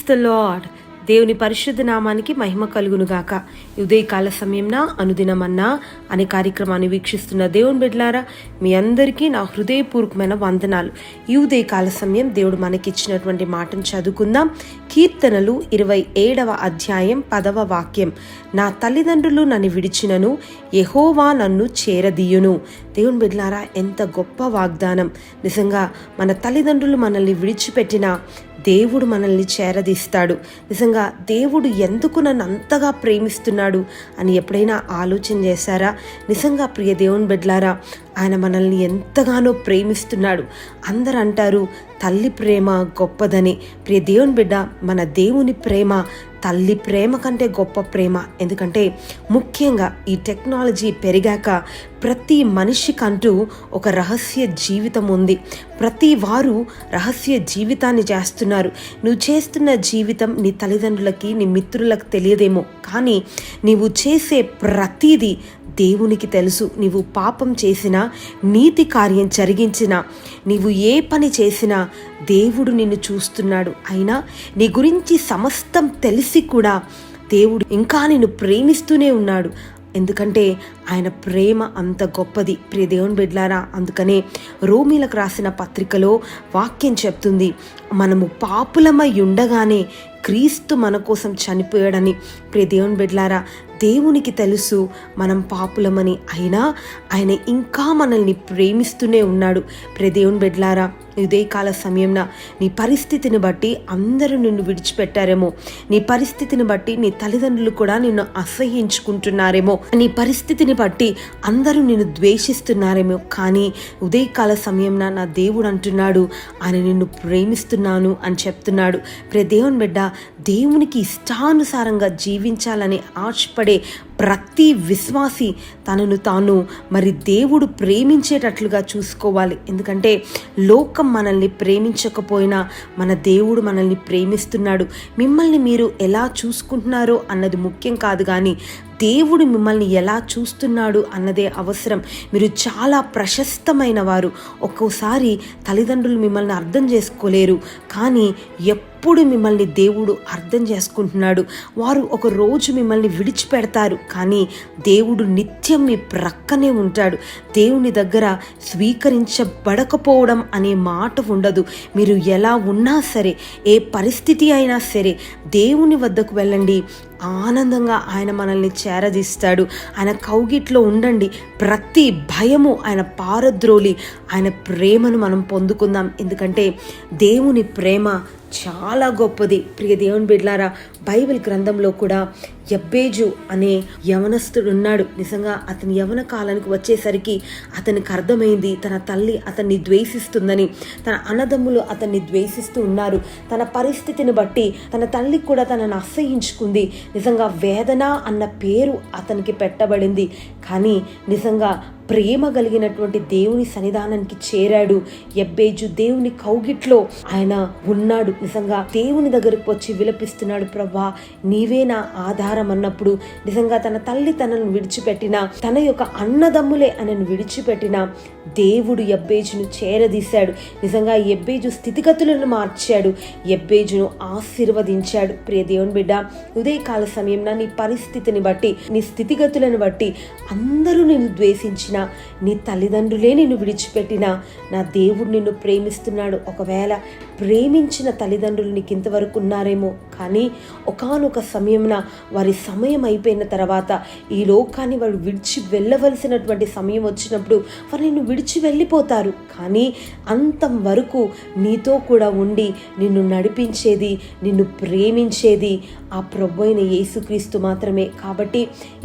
The lord. దేవుని పరిశుద్ధ నామానికి మహిమ కలుగునుగాక. ఉదయకాల సమయంన అనుదినమన్నా అనే కార్యక్రమాన్ని వీక్షిస్తున్న దేవుని బిడ్డలారా, మీ అందరికీ నా హృదయపూర్వకమైన వందనాలు. ఈ ఉదయకాల సమయం దేవుడు మనకిచ్చినటువంటి మాటను చదువుకుందాం. కీర్తనలు 27వ అధ్యాయం 10వ వాక్యం. నా తల్లిదండ్రులు నన్ను విడిచినను యెహోవా నన్ను చేరదీయును. దేవుని బిడ్డలారా, ఎంత గొప్ప వాగ్దానం. నిజంగా మన తల్లిదండ్రులు మనల్ని విడిచిపెట్టిన దేవుడు మనల్ని చేరదీస్తాడు. నిజంగా దేవుడు ఎందుకు నన్ను అంతగా ప్రేమిస్తున్నాడు అని ఎప్పుడైనా ఆలోచన చేశారా? నిజంగా ప్రియ దేవుని బిడ్డలారా, ఆయన మనల్ని ఎంతగానో ప్రేమిస్తున్నాడు. అందరూ అంటారు తల్లి ప్రేమ గొప్పదని. ప్రియ దేవుని బిడ్డ, మన దేవుని ప్రేమ తల్లి ప్రేమ కంటే గొప్ప ప్రేమ. ఎందుకంటే ముఖ్యంగా ఈ టెక్నాలజీ పెరిగాక ప్రతి మనిషికంటూ ఒక రహస్య జీవితం ఉంది. ప్రతి వారు రహస్య జీవితాన్ని చేస్తున్నారు. నువ్వు చేస్తున్న జీవితం నీ తల్లిదండ్రులకి, నీ మిత్రులకు తెలియదేమో, కానీ నీవు చేసే ప్రతిదీ దేవునికి తెలుసు. నీవు పాపం చేసినా, నీతి కార్యం జరిగించినా, నీవు ఏ పని చేసినా దేవుడు నిన్ను చూస్తున్నాడు. అయినా నీ గురించి సమస్తం తెలిసి కూడా దేవుడు ఇంకా నిన్ను ప్రేమిస్తూనే ఉన్నాడు. ఎందుకంటే ఆయన ప్రేమ అంత గొప్పది. ప్రియ దేవుని బిడ్డలారా, అందుకనే రోమీలకు రాసిన పత్రికలో వాక్యం చెప్తుంది, మనము పాపులమై ఉండగానే క్రీస్తు మన కోసం చనిపోయాడని. ప్రియ దేవుని బిడ్డలారా, దేవునికి తెలుసు మనం పాపులమని. అయినా ఆయన ఇంకా మనల్ని ప్రేమిస్తూనే ఉన్నాడు. ప్రియ దేవుని బిడ్డలారా, ఉదయకాల సమయంన నీ పరిస్థితిని బట్టి అందరూ నిన్ను విడిచిపెట్టారేమో, నీ పరిస్థితిని బట్టి నీ తల్లిదండ్రులు కూడా నిన్ను అసహ్యించుకుంటున్నారేమో, నీ పరిస్థితిని బట్టి అందరూ నిన్ను ద్వేషిస్తున్నారేమో, కానీ ఉదయకాల సమయంన నా దేవుడు అంటున్నాడు, ఆయన నిన్ను ప్రేమిస్తున్నాను అని చెప్తున్నాడు. ప్రియ దేవుని బిడ్డ, దేవునికి ఇష్టానుసారంగా జీవించాలని ఆశపడే ప్రతి విశ్వాసి తనను తాను మరి దేవుడు ప్రేమించేటట్లుగా చూసుకోవాలి. ఎందుకంటే లోకం మనల్ని ప్రేమించకపోయినా మన దేవుడు మనల్ని ప్రేమిస్తున్నాడు. మిమ్మల్ని మీరు ఎలా చూసుకుంటున్నారో అన్నది ముఖ్యం కాదు, కానీ దేవుడు మిమ్మల్ని ఎలా చూస్తున్నాడు అన్నదే అవసరం. మీరు చాలా ప్రశస్తమైన వారు. ఒక్కోసారి తల్లిదండ్రులు మిమ్మల్ని అర్థం చేసుకోలేరు, కానీ ఎప్పుడు మిమ్మల్ని దేవుడు అర్థం చేసుకుంటున్నాడు. వారు ఒక రోజు మిమ్మల్ని విడిచిపెడతారు, కానీ దేవుడు నిత్యం మీ ప్రక్కనే ఉంటాడు. దేవుని దగ్గర స్వీకరించబడకపోవడం అనే మాట ఉండదు. మీరు ఎలా ఉన్నా సరే, ఏ పరిస్థితి అయినా సరే దేవుని వద్దకు వెళ్ళండి. ఆనందంగా ఆయన మనల్ని చేరదీస్తాడు. ఆయన కౌగిట్లో ఉండండి. ప్రతి భయము ఆయన పారద్రోలి ఆయన ప్రేమను మనం పొందుకుందాం. ఎందుకంటే దేవుని ప్రేమ చాలా గొప్పది. ప్రియ దేవుని బిడ్డలారా, బైబిల్ గ్రంథంలో కూడా యబ్బేజు అనే యవనస్తుడు ఉన్నాడు. నిజంగా అతని యవన కాలానికి వచ్చేసరికి అతనికి అర్థమైంది తన తల్లి అతన్ని ద్వేషిస్తుందని. తన అన్నదమ్ములు అతన్ని ద్వేషిస్తూ ఉన్నారు. తన పరిస్థితిని బట్టి తన తల్లి కూడా తనను అసహ్యించుకుంది. నిజంగా వేదన అన్న పేరు అతనికి పెట్టబడింది. కానీ నిజంగా ప్రేమ కలిగినటువంటి దేవుని సన్నిధానానికి చేరాడు. యబ్బేజు దేవుని కౌగిట్లో ఆయన ఉన్నాడు. నిజంగా దేవుని దగ్గరకు వచ్చి విలపిస్తున్నాడు, ప్రభా నీవే నా ఆధారం అన్నప్పుడు. నిజంగా తన తల్లి తనను విడిచిపెట్టిన, తన యొక్క అన్నదమ్ములే ఆయనను విడిచిపెట్టిన దేవుడు యబ్బేజును చేరదీశాడు. నిజంగా యబ్బేజు స్థితిగతులను మార్చాడు, యబ్బేజును ఆశీర్వదించాడు. ప్రియ దేవుని బిడ్డ, ఉదయకాల సమయంలో నీ పరిస్థితిని బట్టి, నీ స్థితిగతులను బట్టి అందరూ నిన్ను ద్వేషించిన, నీ తల్లిదండ్రులే నిన్ను విడిచిపెట్టినా నా దేవుడు నిన్ను ప్రేమిస్తున్నాడు. ఒకవేళ ప్రేమించిన తల్లిదండ్రులు నీకు ఇంతవరకు ఉన్నారేమో, కానీ ఒకానొక సమయంన వారి సమయం అయిపోయిన తర్వాత ఈ లోకాన్ని వారు విడిచి వెళ్ళవలసినటువంటి సమయం వచ్చినప్పుడు వారు నిన్ను విడిచి వెళ్ళిపోతారు. కానీ అంతం వరకు నీతో కూడా ఉండి నిన్ను నడిపించేది, నిన్ను ప్రేమించేది ఆ ప్రభువైన యేసుక్రీస్తు మాత్రమే. కాబట్టి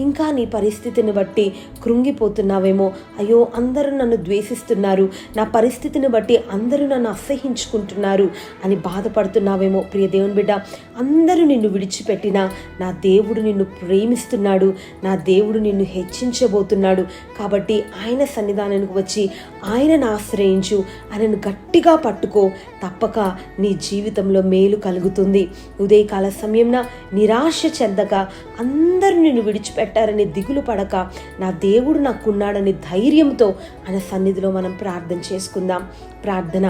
ఇంకా నీ పరిస్థితిని బట్టి కృంగిపోతున్నావేమో, అయ్యో అందరూ నన్ను ద్వేషిస్తున్నారు, నా పరిస్థితిని బట్టి అందరూ నన్ను అసహ్యించుకుంటున్నారు అని బాధపడుతున్నావేమో. ప్రియ దేవుని బిడ్డ, అందరూ నిన్ను విడిచిపెట్టినా నా దేవుడు నిన్ను ప్రేమిస్తున్నాడు. నా దేవుడు నిన్ను హెచ్చించబోతున్నాడు. కాబట్టి ఆయన సన్నిధానానికి వచ్చి ఆయనను ఆశ్రయించు, ఆయనను గట్టిగా పట్టుకో. తప్పక నీ జీవితంలో మేలు కలుగుతుంది. ఉదయకాల సమయంన నిరాశ చెందక, అందరూ నిన్ను విడిచిపెట్టారని దిగులు పడక, నా దేవుడు నాకున్నాడని ధైర్యంతో ఆయన సన్నిధిలో మనం ప్రార్థన చేసుకుందాం. ప్రార్థన.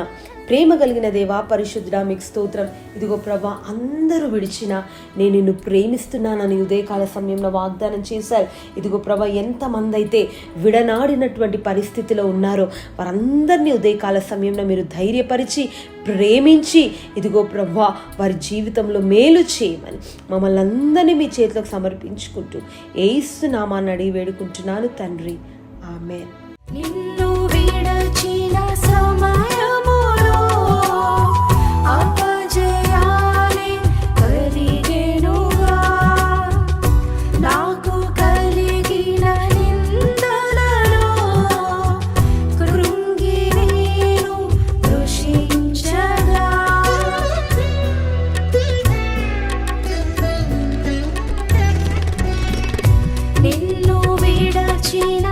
ప్రేమ కలిగిన దేవా, పరిశుద్ధుడా, మీకు స్తోత్రం. ఇదిగో ప్రభా, అందరూ విడిచినా నేను నిన్ను ప్రేమిస్తున్నానని ఉదయకాల సమయంలో వాగ్దానం చేశారు. ఇదిగో ప్రభా, ఎంతమంది అయితే విడనాడినటువంటి పరిస్థితిలో ఉన్నారో వారందరినీ ఉదయకాల సమయంలో మీరు ధైర్యపరిచి ప్రేమించి ఇదిగో ప్రభా వారి జీవితంలో మేలు చేయమని మమ్మల్ని అందరినీ మీ చేతులకు సమర్పించుకుంటూ యేసు నామాన్ని అడిగి వేడుకుంటున్నాను తండ్రి, ఆమేన్. నిన్ను విడచిన సమయములో అపజయాలే కలిగెనుగా, నాకు కలిగిన నిందలలో కృంగి నేను కృషించగా, నిన్ను విడచిన